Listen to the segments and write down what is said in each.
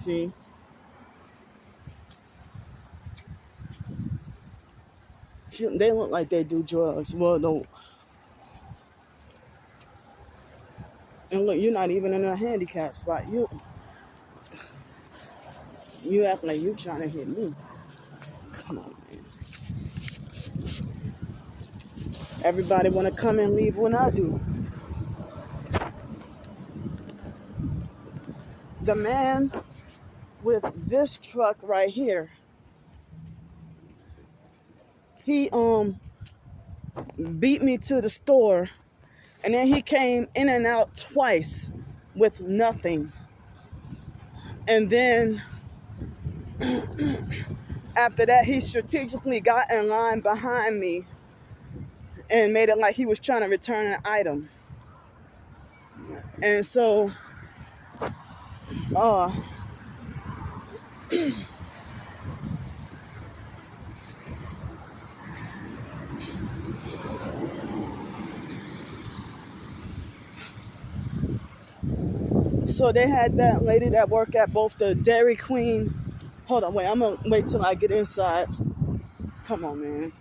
See? They look like they do drugs. Well, don't. And look, you're not even in a handicap spot. You act like you trying to hit me. Come on, man. Everybody want to come and leave when I do. The man with this truck right here, he beat me to the store, and then he came in and out twice with nothing. And then after that, he strategically got in line behind me and made it like he was trying to return an item. And so, so they had that lady that worked at both the Dairy Queen. Hold on, wait, I'm gonna wait till I get inside. Come on, man.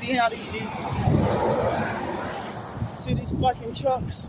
See how see these fucking trucks?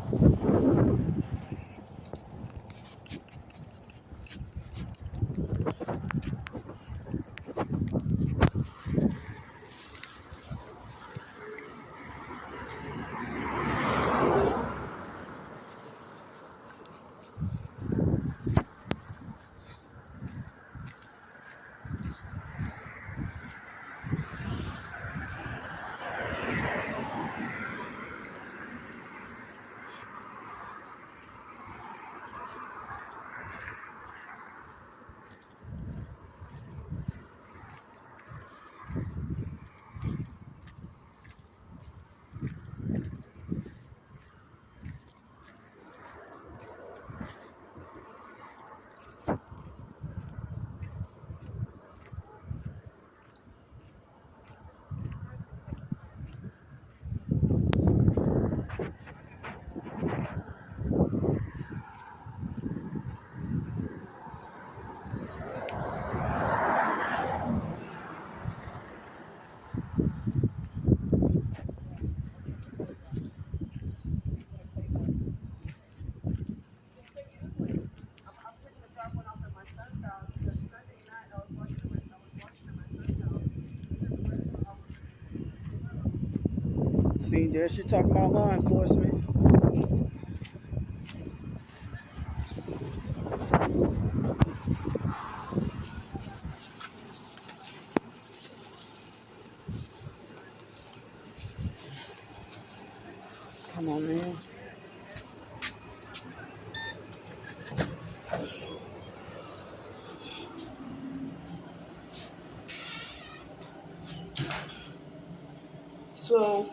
See, there she talking about law enforcement. Come on, man. So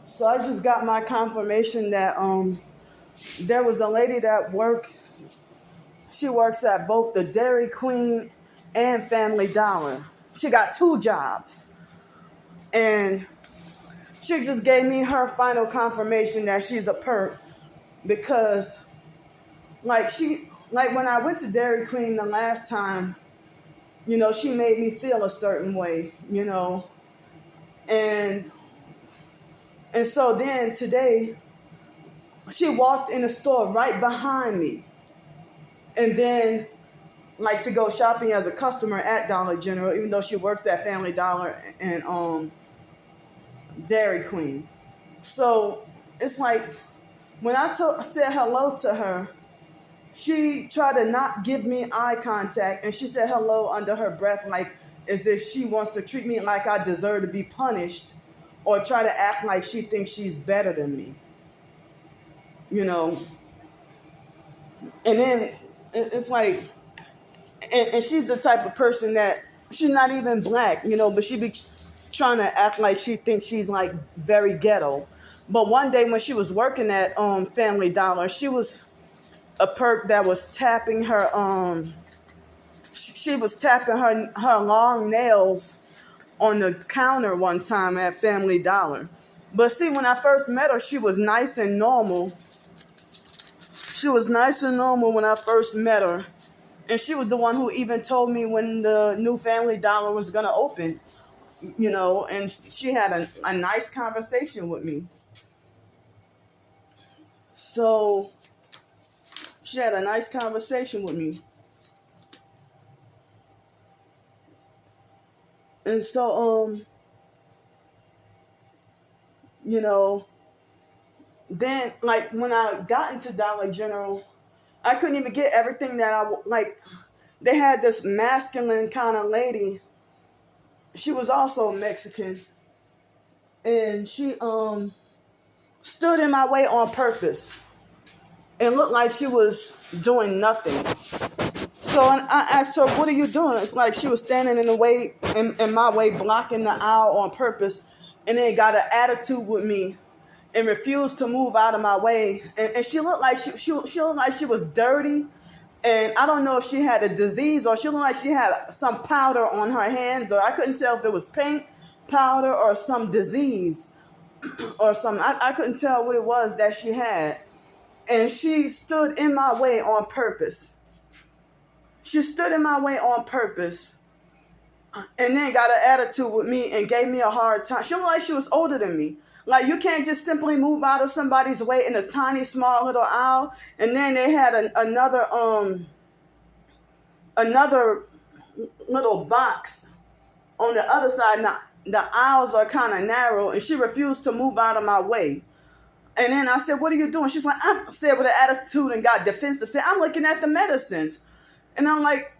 so I just got my confirmation that there was a lady that she works at both the Dairy Queen and Family Dollar. She got 2 jobs. And she just gave me her final confirmation that she's a perp because like when I went to Dairy Queen the last time, she made me feel a certain way, and so then today she walked in the store right behind me, and then like to go shopping as a customer at Dollar General, even though she works at Family Dollar and Dairy Queen. So it's like when I said hello to her, she tried to not give me eye contact, and she said hello under her breath, like as if she wants to treat me like I deserve to be punished, or try to act like she thinks she's better than me. You know, and then it's like, and she's the type of person that she's not even black, but she be trying to act like she thinks she's like very ghetto. But one day when she was working at Family Dollar, she was a perp that was tapping her she was tapping her long nails on the counter one time at Family Dollar. But see, when I first met her, she was nice and normal. She was nice and normal when I first met her. And she was the one who even told me when the new Family Dollar was going to open, and she had a nice conversation with me. So she had a nice conversation with me. And so, then like when I got into Dollar General, I couldn't even get everything that I like. They had this masculine kind of lady. She was also Mexican, and she stood in my way on purpose. It looked like she was doing nothing. So I asked her, "What are you doing?" It's like she was standing in the way, in my way, blocking the aisle on purpose, and then got an attitude with me and refused to move out of my way. And she looked like she looked like she was dirty, and I don't know if she had a disease or she looked like she had some powder on her hands, or I couldn't tell if it was paint, powder, or some disease or something. I couldn't tell what it was that she had. And she stood in my way on purpose. She stood in my way on purpose, and then got an attitude with me and gave me a hard time. She looked like she was older than me. Like, you can't just simply move out of somebody's way in a tiny, small little aisle. And then they had another little box on the other side. Now, the aisles are kind of narrow, and she refused to move out of my way. And then I said, "What are you doing?" She's like, I said with an attitude and got defensive, said, "I'm looking at the medicines." And I'm like,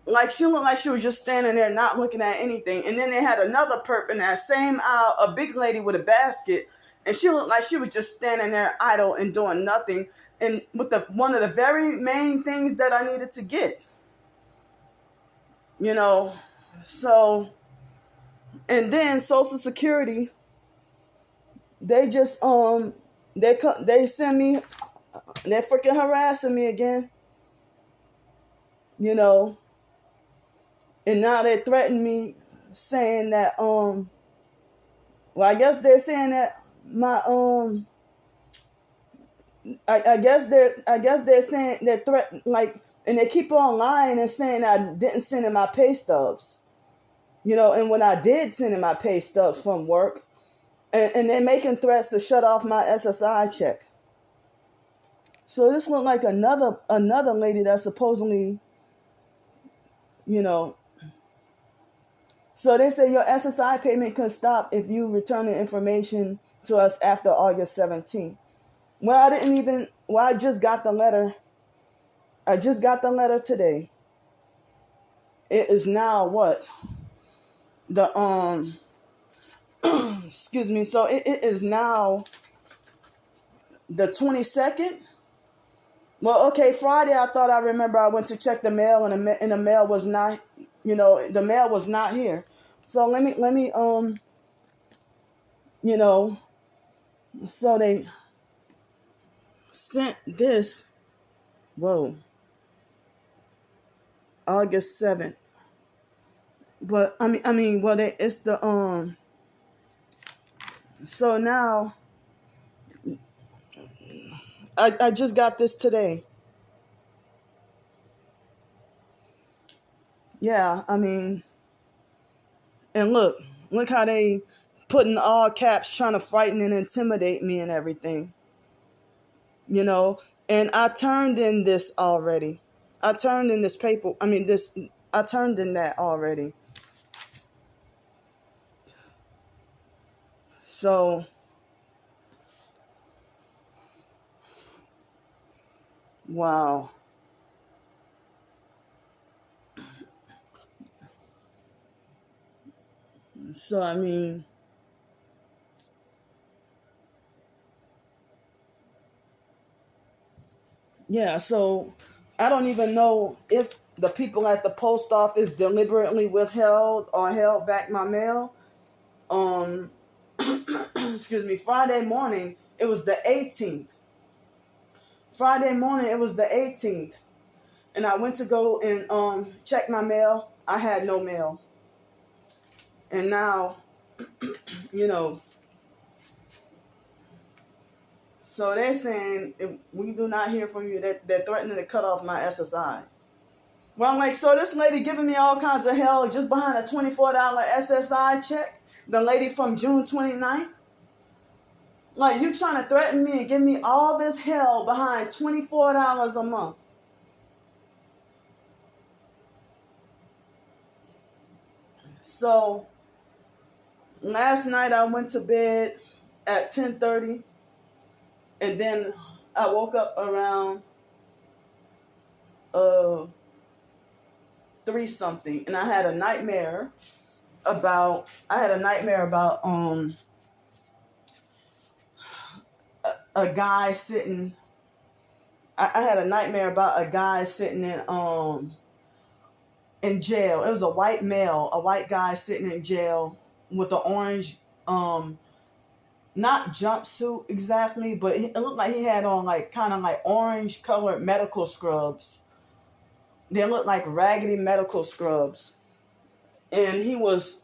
like she looked like she was just standing there not looking at anything. And then they had another perp in that same aisle, a big lady with a basket, and she looked like she was just standing there idle and doing nothing, and with one of the very main things that I needed to get. So, and then Social Security, they just they send me, they're freaking harassing me again. And now they threaten me, saying that I guess they're saying that my I guess they're saying they're like, and they keep on lying and saying I didn't send in my pay stubs. And when I did send in my pay stubs from work, and they're making threats to shut off my SSI check. So this looked like another lady that supposedly, So they say your SSI payment can stop if you return the information to us after August 17th. Well, I just got the letter. I just got the letter today. It is now what? Excuse me. So it is now the 22nd. Well, okay, Friday I thought I remember I went to check the mail, and the mail was not, the mail was not here. So let me so they sent this, August 7th. But it's the so now I just got this today. Yeah, and look how they put in all caps trying to frighten and intimidate me and everything. And I turned in this already. I turned in this paper. I turned in that already. So, wow. So, yeah, so I don't even know if the people at the post office deliberately withheld or held back my mail. Excuse me, Friday morning, it was the 18th. Friday morning, it was the 18th. And I went to go and check my mail. I had no mail. And now, you know, so they're saying if we do not hear from you, they're threatening to cut off my SSI. Well, I'm like, so this lady giving me all kinds of hell just behind a $24 SSI check? The lady from June 29th? Like, you trying to threaten me and give me all this hell behind $24 a month? So, last night I went to bed at 10:30, and then I woke up around 3 something, and I had a nightmare about a guy sitting. I had a nightmare about a guy sitting in jail. It was a white male, a white guy sitting in jail with an orange, not jumpsuit exactly, but it looked like he had on like kind of like orange colored medical scrubs. They looked like raggedy medical scrubs. And he was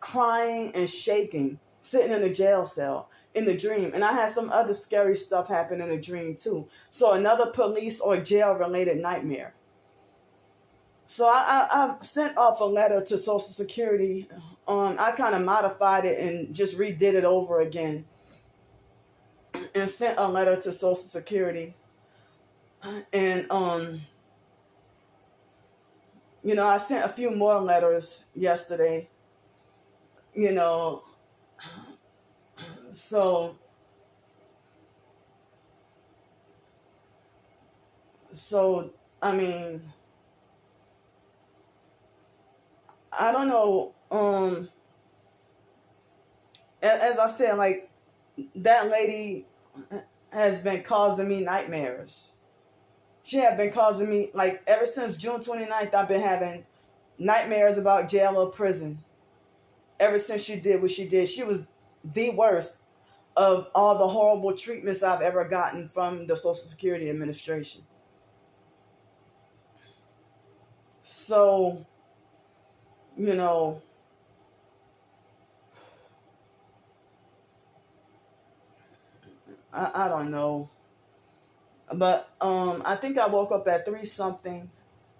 crying and shaking, sitting in a jail cell in the dream. And I had some other scary stuff happen in the dream too. So another police or jail related nightmare. So I sent off a letter to Social Security. I kind of modified it and just redid it over again and sent a letter to Social Security. And, I sent a few more letters yesterday, so I mean, I don't know. As I said, like, that lady has been causing me nightmares. She had been causing me, like, ever since June 29th, I've been having nightmares about jail or prison. Ever since she did what she did. She was the worst of all the horrible treatments I've ever gotten from the Social Security Administration. So, I don't know. But I think I woke up at 3 something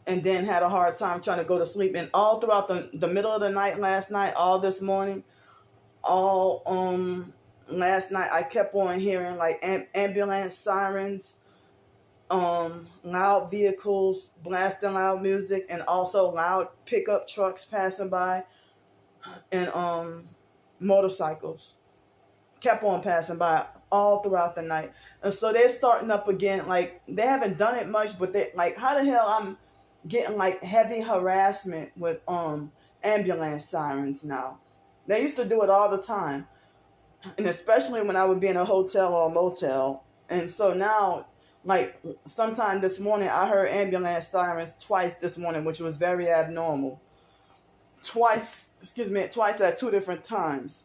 and then had a hard time trying to go to sleep. And all throughout the middle of the night last night, all this morning, all last night, I kept on hearing like ambulance sirens, loud vehicles blasting loud music, and also loud pickup trucks passing by, and motorcycles kept on passing by all throughout the night. And so they're starting up again. Like, they haven't done it much, but they like, how the hell I'm getting like heavy harassment with ambulance sirens now? They used to do it all the time, and especially when I would be in a hotel or a motel. And so now, like, sometime this morning, I heard ambulance sirens twice this morning, which was very abnormal. Twice at 2 different times.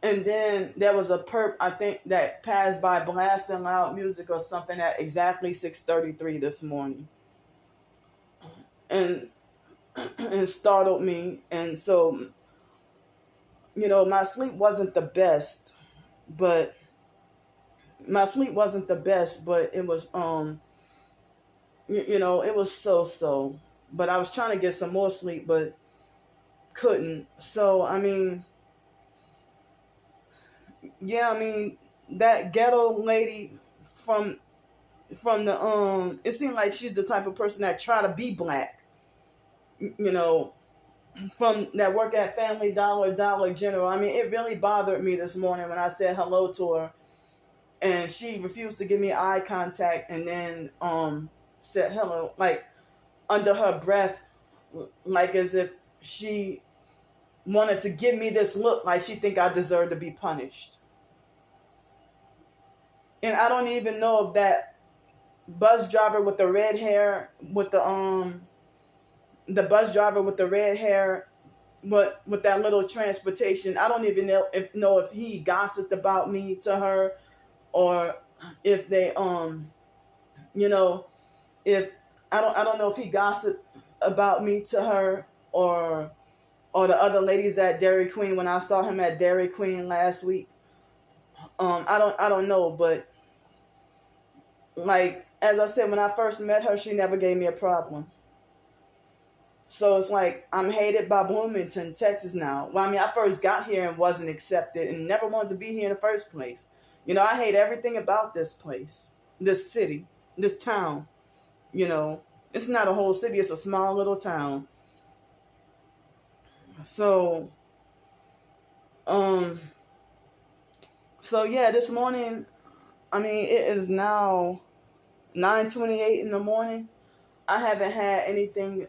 And then there was a perp, I think, that passed by blasting loud music or something at exactly 6:33 this morning. And startled me. And so, my sleep wasn't the best, but it was, it was so. But I was trying to get some more sleep, but couldn't. So, that ghetto lady from the it seemed like she's the type of person that try to be black, you know, from that work at Family Dollar, Dollar General. I mean, it really bothered me this morning when I said hello to her, and she refused to give me eye contact, and then said hello, like under her breath, like as if she wanted to give me this look, like she think I deserve to be punished. And I don't even know if that bus driver with the red hair, with the bus driver with the red hair, with that little transportation, I don't even know if he gossiped about me to her, or if they you know, if I don't know if he gossiped about me to her, or the other ladies at Dairy Queen when I saw him at Dairy Queen last week. I don't know, but like as I said, when I first met her, she never gave me a problem. So it's like I'm hated by Bloomington, Texas now. Well, I mean, I first got here and wasn't accepted and never wanted to be here in the first place. You know, I hate everything about this place, this city, this town. You know, it's not a whole city, it's a small little town. So, so yeah, this morning, I mean, it is now 9:28 in the morning. I haven't had anything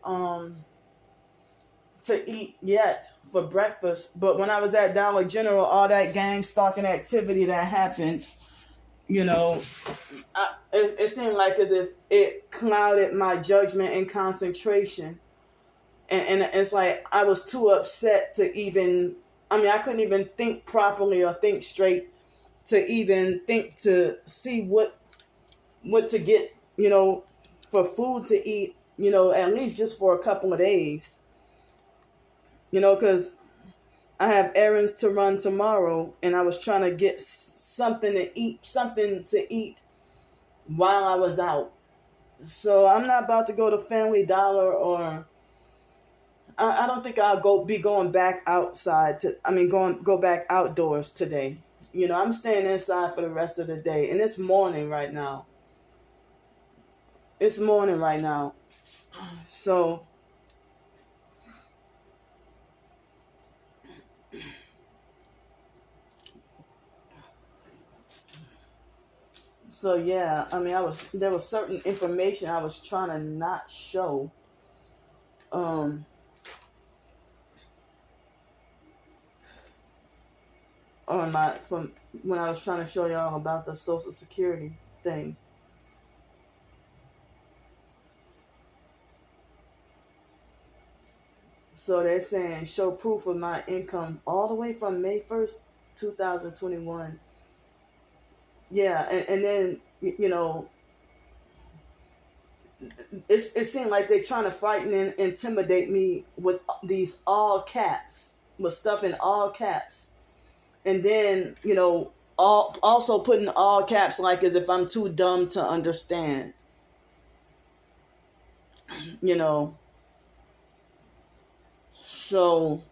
to eat yet for breakfast, but when I was at Dollar General, all that gang stalking activity that happened, you know, it seemed like as if it clouded my judgment and concentration. And it's like I was too upset to even, I mean, I couldn't even think properly or think straight to even think to see what to get, you know, for food to eat, you know, at least just for a couple of days. You know, because I have errands to run tomorrow, and I was trying to get something to eat while I was out. So I'm not about to go to Family Dollar, or I don't think I'll be going back outside go back outdoors today. You know, I'm staying inside for the rest of the day, and it's morning right now. It's morning right now. So yeah, I mean, there was certain information I was trying to not show. From when I was trying to show y'all about the Social Security thing. So they're saying show proof of my income all the way from May 1st, 2021. Yeah, and then, you know, it seemed like they're trying to frighten and intimidate me with these all caps, with stuff in all caps. And then, you know, also putting all caps like as if I'm too dumb to understand. You know. So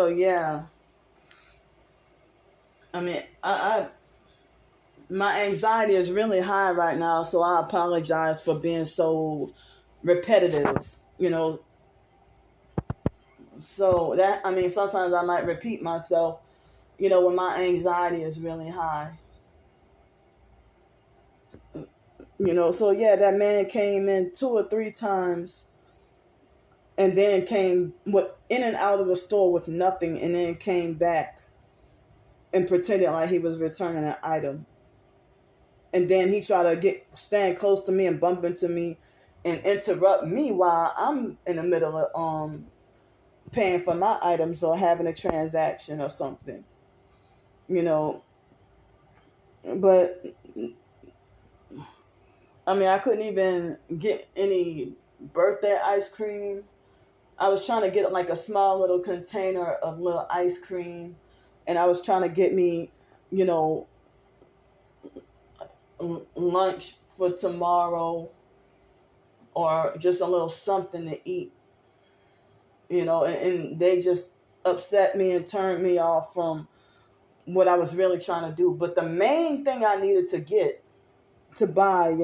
yeah. I mean, my anxiety is really high right now, so I apologize for being so repetitive, you know. So that, I mean, sometimes I might repeat myself, you know, when my anxiety is really high. You know, so yeah, that man came in 2 or 3 times and then came in and out of the store with nothing, and then came back and pretended like he was returning an item. And then he tried to stand close to me and bump into me and interrupt me while I'm in the middle of paying for my items or having a transaction or something. You know, but I mean, I couldn't even get any birthday ice cream. I was trying to get like a small little container of little ice cream, and I was trying to get me, you know, lunch for tomorrow, or just a little something to eat. and they just upset me and turned me off from what I was really trying to do. But the main thing I needed to buy,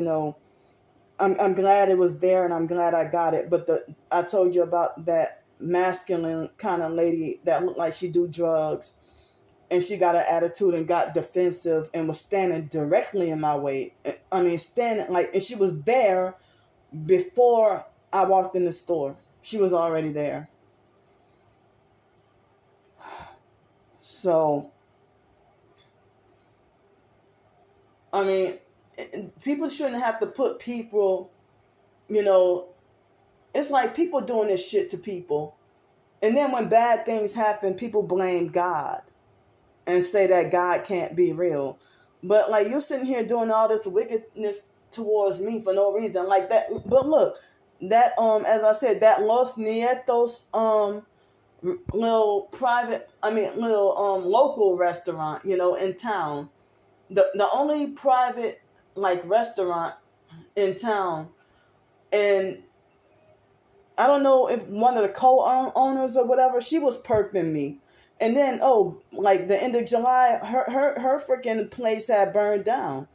I'm glad it was there and I'm glad I got it. But I told you about that masculine kind of lady that looked like she do drugs, and she got an attitude and got defensive and was standing directly in my way. I mean, standing and she was there before I walked in the store. She was already there. So, I mean, people shouldn't have to put people, it's like people doing this shit to people. And then when bad things happen, people blame God and say that God can't be real. But you're sitting here doing all this wickedness towards me for no reason like that. But look, that as I said, that Los Nietos little local restaurant, in town. The only private restaurant in town, and I don't know if one of the co-owners or whatever, she was perping me. And then, the end of July, her freaking place had burned down.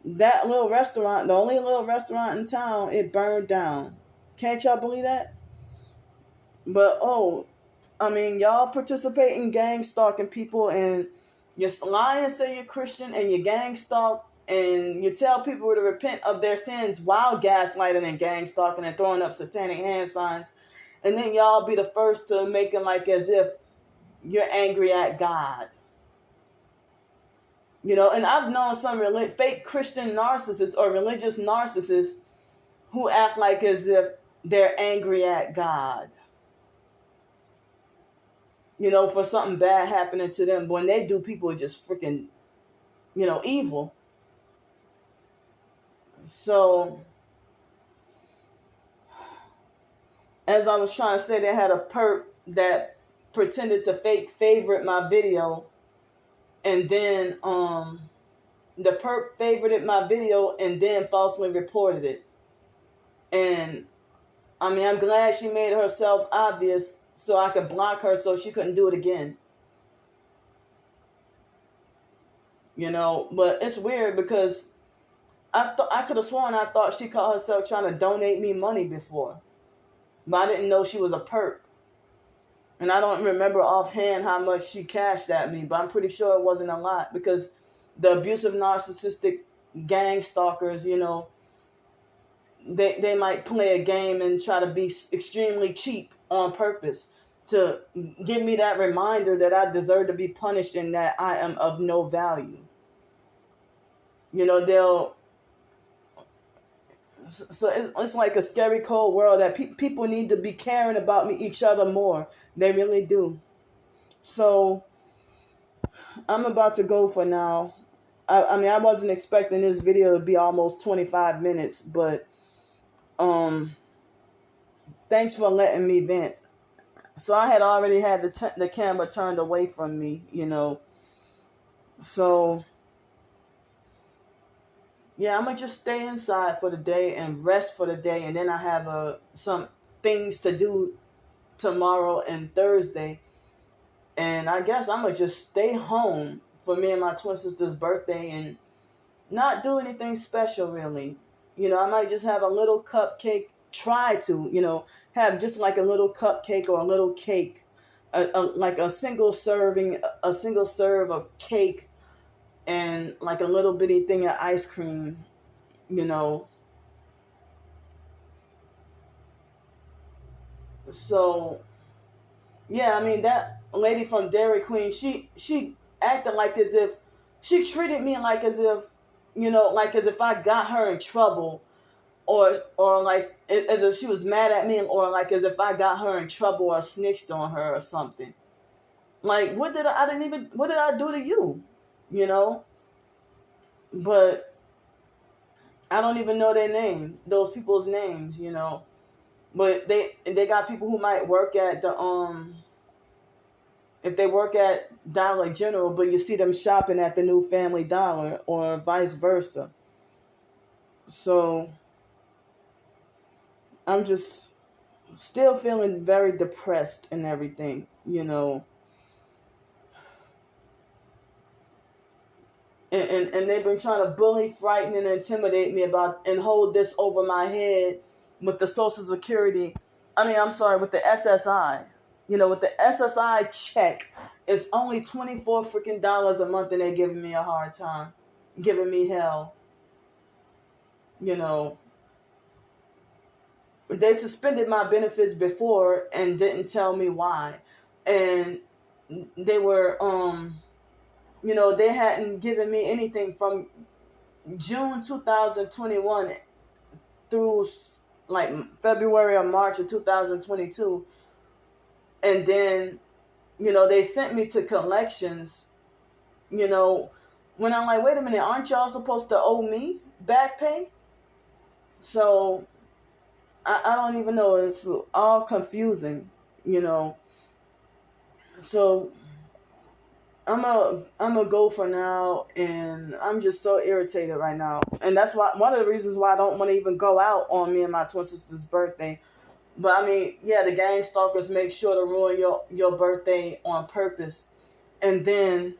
That little restaurant, the only little restaurant in town, it burned down. Can't y'all believe that? But, y'all participate in gang stalking people, and you lie and say you're Christian, and you gang stalk, and you tell people to repent of their sins while gaslighting and gang stalking and throwing up satanic hand signs. And then y'all be the first to make it as if you're angry at God. And I've known some fake Christian narcissists or religious narcissists who act as if they're angry at God. For something bad happening to them. When they do, people are just freaking, evil. So, as I was trying to say, they had a perp that pretended to fake favorite my video, and then the perp favorited my video and then falsely reported it. And I'm glad she made herself obvious so I could block her so she couldn't do it again. But it's weird because I could have sworn I thought she called herself trying to donate me money before. But I didn't know she was a perp. And I don't remember offhand how much she cashed at me, but I'm pretty sure it wasn't a lot because the abusive narcissistic gang stalkers, they might play a game and try to be extremely cheap on purpose to give me that reminder that I deserve to be punished and that I am of no value. So it's like a scary cold world that people need to be caring about each other more. They really do. So I'm about to go for now. I wasn't expecting this video to be almost 25 minutes, but thanks for letting me vent. So I had already had the camera turned away from me, So yeah, I'm going to just stay inside for the day and rest for the day. And then I have some things to do tomorrow and Thursday. And I guess I'm going to just stay home for me and my twin sister's birthday and not do anything special, really. I might just have a little cupcake, try to, have just a little cupcake or a little cake, a single serve of cake, and a little bitty thing of ice cream, So, yeah, that lady from Dairy Queen, she acted as if, she treated me as if, as if I got her in trouble, or as if she was mad at me, or as if I got her in trouble or snitched on her or something. What did I do to you? But I don't even know their name, those people's names, But they got people who might work at the if they work at Dollar General, but you see them shopping at the new Family Dollar or vice versa. So I'm just still feeling very depressed and everything, you know. And they've been trying to bully, frighten, and intimidate me about and hold this over my head with the Social Security. With the SSI. You know, with the SSI check, it's only $24 freaking dollars a month, and they're giving me a hard time, giving me hell. You know, they suspended my benefits before and didn't tell me why, and they were they hadn't given me anything from June 2021 through like February or March of 2022. And then, they sent me to collections, when I'm like, wait a minute, aren't y'all supposed to owe me back pay? So I don't even know. It's all confusing, So I'm a go for now, and I'm just so irritated right now. And that's why one of the reasons why I don't want to even go out on me and my twin sister's birthday. But the gang stalkers make sure to ruin your birthday on purpose. And then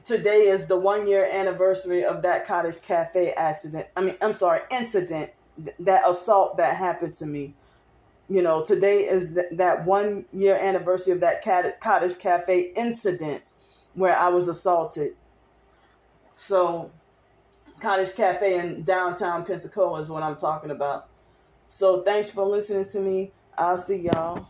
today is the 1-year anniversary of that Cottage Cafe incident, that assault that happened to me. Today is that 1-year anniversary of that Cottage Cafe incident where I was assaulted. So, Cottage Cafe in downtown Pensacola is what I'm talking about. So, thanks for listening to me. I'll see y'all.